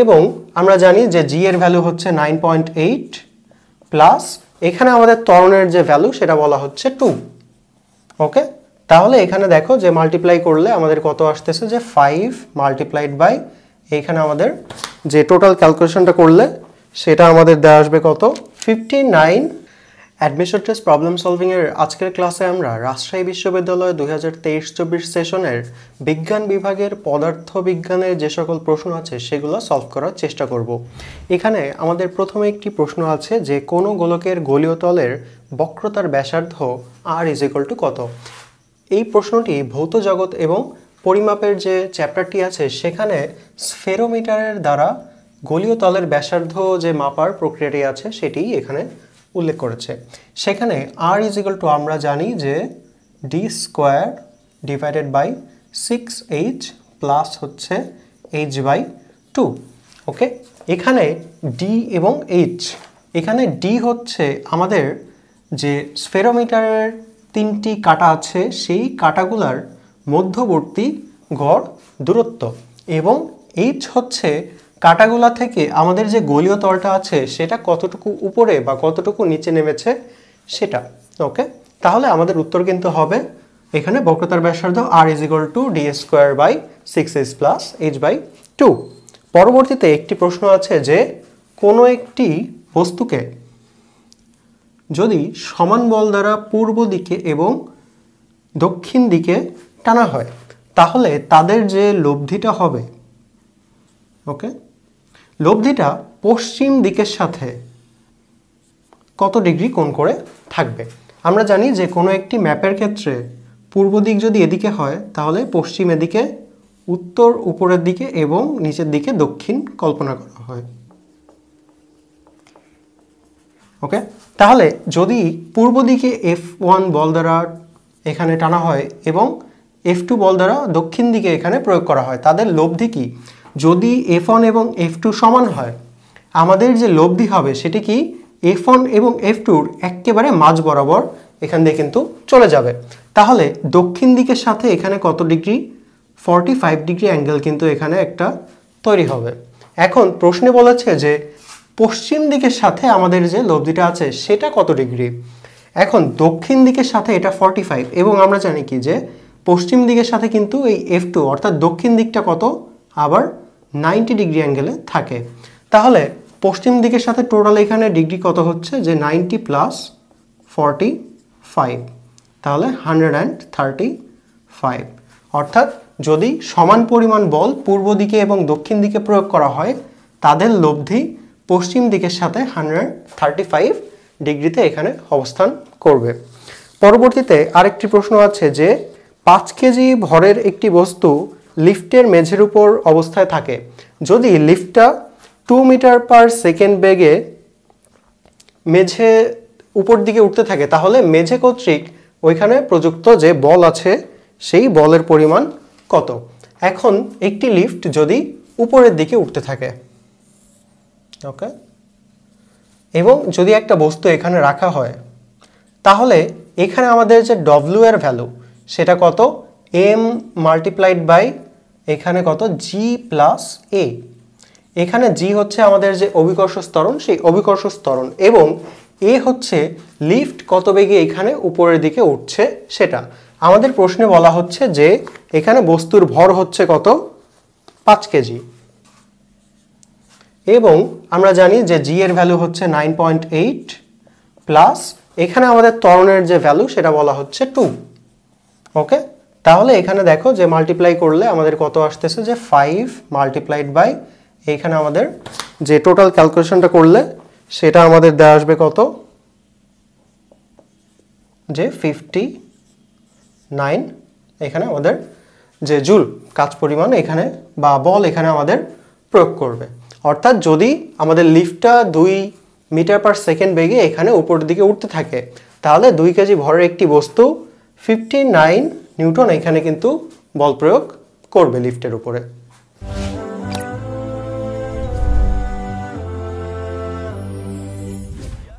এবং আমরা জানি যে জি এর ভ্যালু হচ্ছে 9.8 প্লাস এখানে আমাদের ত্বরণের যে ভ্যালু সেটা বলা হচ্ছে 2। ওকে, তাহলে এখানে দেখো যে মাল্টিপ্লাই করলে আমাদের কত আসতেছে যে 5 মাল্টিপ্লাইড বাই এখানে আমাদের যে টোটাল ক্যালকুলেশনটা করলে সেটা আমাদের দেওয়া আসবে কত 59। অ্যাডমিশন টেস্ট প্রবলেম সলভিং এর আজকের ক্লাসে আমরা রাজশাহী বিশ্ববিদ্যালয় 2023-24 সেশনের বিজ্ঞান বিভাগের পদার্থ বিজ্ঞানের যে সকল প্রশ্ন আছে সেগুলো সলভ করার চেষ্টা করব। এখানে আমাদের প্রথমে একটি প্রশ্ন আছে যে কোনো গোলকের গোলীয় তলের বক্রতার ব্যাসার্ধ r = কত। এই প্রশ্নটি ভৌত জগৎ এবং পরিমাপের যে চ্যাপ্টারটি আছে সেখানে স্ফেরোমিটারের দ্বারা গোলীয় তলের ব্যাসার্ধ যে মাপার প্রক্রিয়াটি আছে সেটি এখানে উল্লেখ করেছে। সেখানে r = আমরা জানি যে d² divided by 6h plus হচ্ছে h/2। ওকে, এখানে d এবং h, এখানে d হচ্ছে আমাদের যে স্ফেরোমিটারের 3টি কাঁটা আছে সেই কাঁটাগুলার মধ্যবর্তী গড় দূরত্ব এবং h হচ্ছে কাঁটাগুলা থেকে আমাদের যে গোলীয় তলটা আছে সেটা কতটুকু উপরে বা কতটুকু নিচে নেমেছে সেটা। ওকে, তাহলে আমাদের উত্তর কিন্তু হবে এখানে বক্রতার ব্যাসার্ধ r = d² by 6h plus h/2। পরবর্তীতে একটি প্রশ্ন আছে যে কোনো একটি বস্তুকে যদি সমান বল দ্বারা পূর্ব দিকে এবং দক্ষিণ দিকে টানা হয় তাহলে তাদের যে লব্ধিটা হবে, ওকে, লব্ধিটা পশ্চিম দিকের সাথে কত ডিগ্রি কোণ করে থাকবে। আমরা জানি যে কোনো একটি ম্যাপের ক্ষেত্রে পূর্ব দিক যদি এদিকে হয় তাহলে পশ্চিম এদিকে, উত্তর উপরের দিকে এবং নিচের দিকে দক্ষিণ কল্পনা করা হয়। ওকে, তাহলে যদি পূর্ব দিকে F1 বল দ্বারা এখানে টানা হয় এবং F2 বল দ্বারা দক্ষিণ দিকে এখানে প্রয়োগ করা হয়, তাদের লব্ধি কি? যদি F1 এবং F2 সমান হয় আমাদের যে লব্ধি হবে সেটি কি F1 এবং F2-র একেবারে মাঝ বরাবর এখান দিয়ে কিন্তু চলে যাবে। তাহলে দক্ষিণ দিকের সাথে এখানে কত ডিগ্রি? 45 ডিগ্রি অ্যাঙ্গেল কিন্তু এখানে একটা তৈরি হবে। এখন প্রশ্নে বলেছে যে পশ্চিম দিকের সাথে আমাদের যে লব্ধিটা আছে সেটা কত ডিগ্রি। এখন দক্ষিণ দিকের সাথে এটা 45 এবং আমরা জানি কি যে পশ্চিম দিকের সাথে কিন্তু এই F2 অর্থাৎ দক্ষিণ দিকটা কত আবার 90 ডিগ্রি অ্যাঙ্গেলে থাকে। তাহলে পশ্চিম দিকের সাথে টোটাল এখানে ডিগ্রি কত হচ্ছে যে 90 প্লাস 45, তাহলে 135। অর্থাৎ যদি সমান পরিমাণ বল পূর্ব দিকে এবং দক্ষিণ দিকে প্রয়োগ করা হয় তাদের লব্ধি পশ্চিম দিকের সাথে 135 ডিগ্রিতে এখানে অবস্থান করবে। পরবর্তীতে আরেকটি প্রশ্ন আছে যে 5 কেজি ভরের একটি বস্তু লিফটের মেঝের উপর অবস্থায় থাকে। যদি লিফটটা 2 মিটার পার সেকেন্ড বেগে মেঝে উপর দিকে উঠতে থাকে তাহলে মেঝে কর্তৃক ওইখানে প্রযুক্ত যে বল আছে সেই বলের পরিমাণ কত। এখন একটি লিফট যদি উপরের দিকে উঠতে থাকে, ওকে, এবং যদি একটা বস্তু এখানে রাখা হয় তাহলে এখানে আমাদের যে W এর ভ্যালু সেটা কত m মাল্টিপ্লাইড বাই এখানে কত g প্লাস a। এখানে g হচ্ছে আমাদের যে অভিকর্ষ ত্বরণ সেই অভিকর্ষ ত্বরণ এবং a হচ্ছে লিফট কত বেগে এখানে উপরের দিকে উঠছে সেটা। আমাদের প্রশ্নে বলা হচ্ছে যে এখানে বস্তুর ভর হচ্ছে কত 5 কেজি এবং আমরা জানি যে g এর ভ্যালু হচ্ছে 9.8 প্লাস এখানে আমাদের ত্বরণের যে ভ্যালু সেটা বলা হচ্ছে 2। ওকে, তাহলে এখানে দেখো যে মাল্টিপ্লাই করলে আমাদের কত আসতেছে যে 5 মাল্টিপ্লাইড বাই এখানে আমাদের যে টোটাল ক্যালকুলেশনটা করলে সেটা আমাদের দেওয়া আসবে কত যে 59 এখানে আমাদের যে জুল কাজ পরিমাণ এখানে বা বল এখানে আমাদের প্রয়োগ করবে। অর্থাৎ যদি আমাদের লিফটটা 2 মিটার পার সেকেন্ড বেগে এখানে উপরের দিকে উঠতে থাকে তাহলে 2 কেজি ভরের একটি বস্তু 59 নিউটন এখানে কিন্তু বল প্রয়োগ করবে লিফটের উপরে।